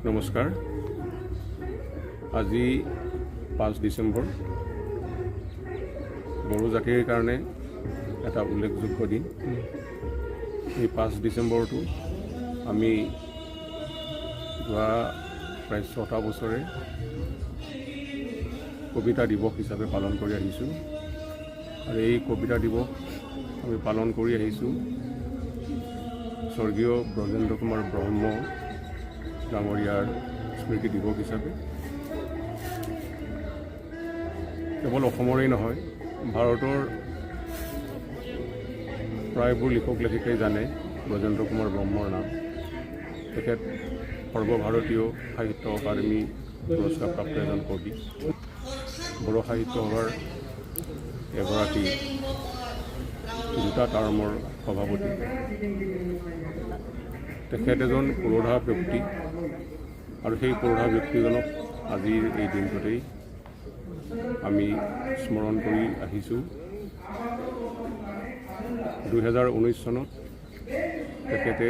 নমস্কাৰ। আজি 5 ডিচেম্বৰ বড়ো জাতিৰ কাৰণে এটা উল্লেখযোগ্য দিন। এই 5 ডিচেম্বৰটো আমি যোৱা প্ৰায় 6টা বছৰে কবিতা দিৱস হিচাপে পালন কৰি আহিছোঁ আৰু এই কবিতা দিৱস আমি পালন কৰি আহিছোঁ স্বৰ্গীয় ব্ৰজেন্দ্ৰ কুমাৰ ব্ৰহ্ম ডাঙৰীয়াৰ স্মৃতি দিৱস হিচাপে। কেৱল অসমৰেই নহয়, ভাৰতৰ প্ৰায়বোৰ লিখক লেখিকাই জানে ব্ৰজেন্দ্ৰ কুমাৰ ব্ৰহ্মৰ নাম। তেখেত সৰ্বভাৰতীয় সাহিত্য একাডেমী পুৰস্কাৰপ্ৰাপ্ত এজন কবি, বড়ো সাহিত্য সভাৰ এগৰাকী 2টা টাৰ্মৰ সভাপতি। তেখেত এজন পুৰোধা ব্যক্তি আৰু সেই পুৰোধা ব্যক্তিজনক আজিৰ এই দিনটোতেই আমি স্মৰণ কৰি আহিছোঁ। 2019 চনত তেখেতে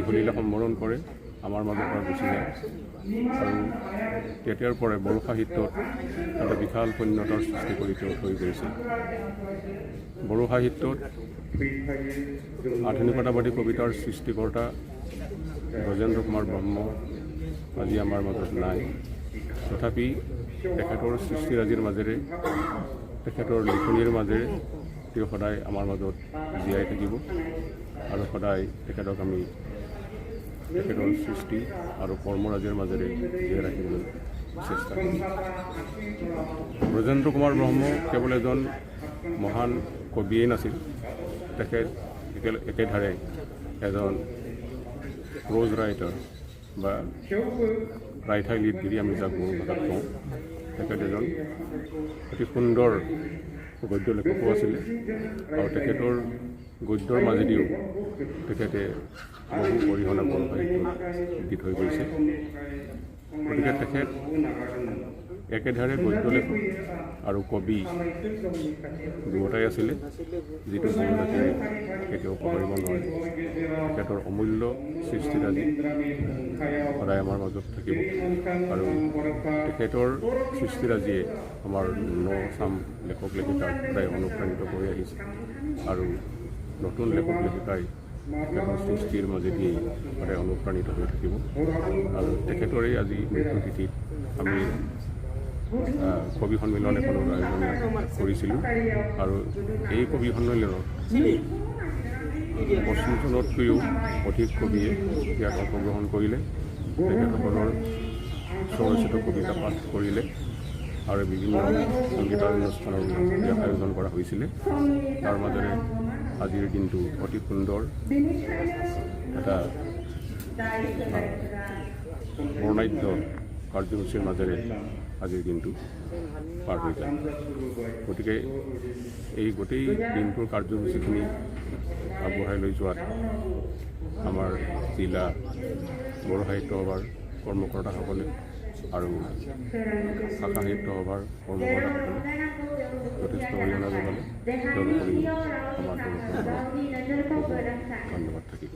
ইহলীলা সম্বৰণ কৰে, আমাৰ মাজৰ পৰা গুচি যায় আৰু তেতিয়াৰ পৰাই বড়ো সাহিত্যত এটা বিশাল পূণ্যতাৰ সৃষ্টি কৰি থৈ গৈছে। বড়ো সাহিত্যত আধুনিকতাবাদী কবিতাৰ সৃষ্টিকৰ্তা ব্ৰজেন্দ্ৰ কুমাৰ ব্ৰহ্ম আজি আমাৰ মাজত নাই। তথাপি তেখেতৰ সৃষ্টিৰাজিৰ মাজেৰে, তেখেতৰ লিখনিৰ মাজেৰে তেওঁ সদায় আমাৰ মাজত জীয়াই থাকিব আৰু সদায় তেখেতক আমি তেখেতৰ সৃষ্টি আৰু কৰ্মৰাজিৰ মাজেৰে জীয়াই ৰাখিবলৈ চেষ্টা কৰিম। ব্ৰজেন্দ্ৰ কুমাৰ ব্ৰহ্ম কেৱল এজন মহান কবিয়েই নাছিল, তেখেত একেধাৰে এজন প্ৰ'জ ৰাইটাৰ বা ৰাইটাৰ লিড বুলি আমি যাক বড়ো ভাষাত কওঁ। তেখেত এজন অতি সুন্দৰ গদ্য লেখকো আছিলে আৰু তেখেতৰ গদ্যৰ মাজেদিও তেখেতে বহু অৰিহণা বড়ো সাহিত্যত দি থৈ গৈছে। গতিকে তেখেত একেধাৰে গদ্য লেখক আৰু কবি দুয়োটাই আছিলে, যিটো বড়ো জাতিয়ে কেতিয়াও পাহৰিব নোৱাৰে। তেখেতৰ অমূল্য সৃষ্টিৰাজি সদায় আমাৰ মাজত থাকিব আৰু তেখেতৰ সৃষ্টিৰাজিয়ে আমাৰ নচাম লেখক লেখিকাক সদায় অনুপ্ৰাণিত কৰি আহিছে আৰু নতুন লেখক লেখিকাই তেখেতৰ সৃষ্টিৰ মাজেদিয়েই সদায় অনুপ্ৰাণিত হৈ থাকিব। আৰু তেখেতৰে আজি মৃত্যু তিথিত আমি কবি সন্মিলন এখনৰ আয়োজন কৰিছিলোঁ আৰু এই কবি সন্মিলনত 25 জনতকৈও অধিক কবিয়ে ইয়াত অংশগ্ৰহণ কৰিলে। তেখেতসকলৰ স্বৰচিত কবিতা পাঠ কৰিলে আৰু বিভিন্ন সংগীতানুষ্ঠানৰ ইয়াত আয়োজন কৰা হৈছিলে। তাৰ মাজেৰে আজিৰ দিনটো অতি সুন্দৰ এটা বৰ্ণাঢ্য কাৰ্যসূচীৰ মাজেৰে আজিৰ দিনটো পাৰ হৈ যায়। গতিকে এই গোটেই দিনটোৰ কাৰ্যসূচীখিনি আগবঢ়াই লৈ যোৱাত আমাৰ জিলা বড়ো সাহিত্য সভাৰ কৰ্মকৰ্তাসকলে আৰু ভাষা সাহিত্য সভাৰ কৰ্মকৰ্তাসকলে যথেষ্ট অৰিহণা যোগালে। তেওঁলোকৰ আমাৰ তৰফৰ পৰা ধন্যবাদ থাকিল।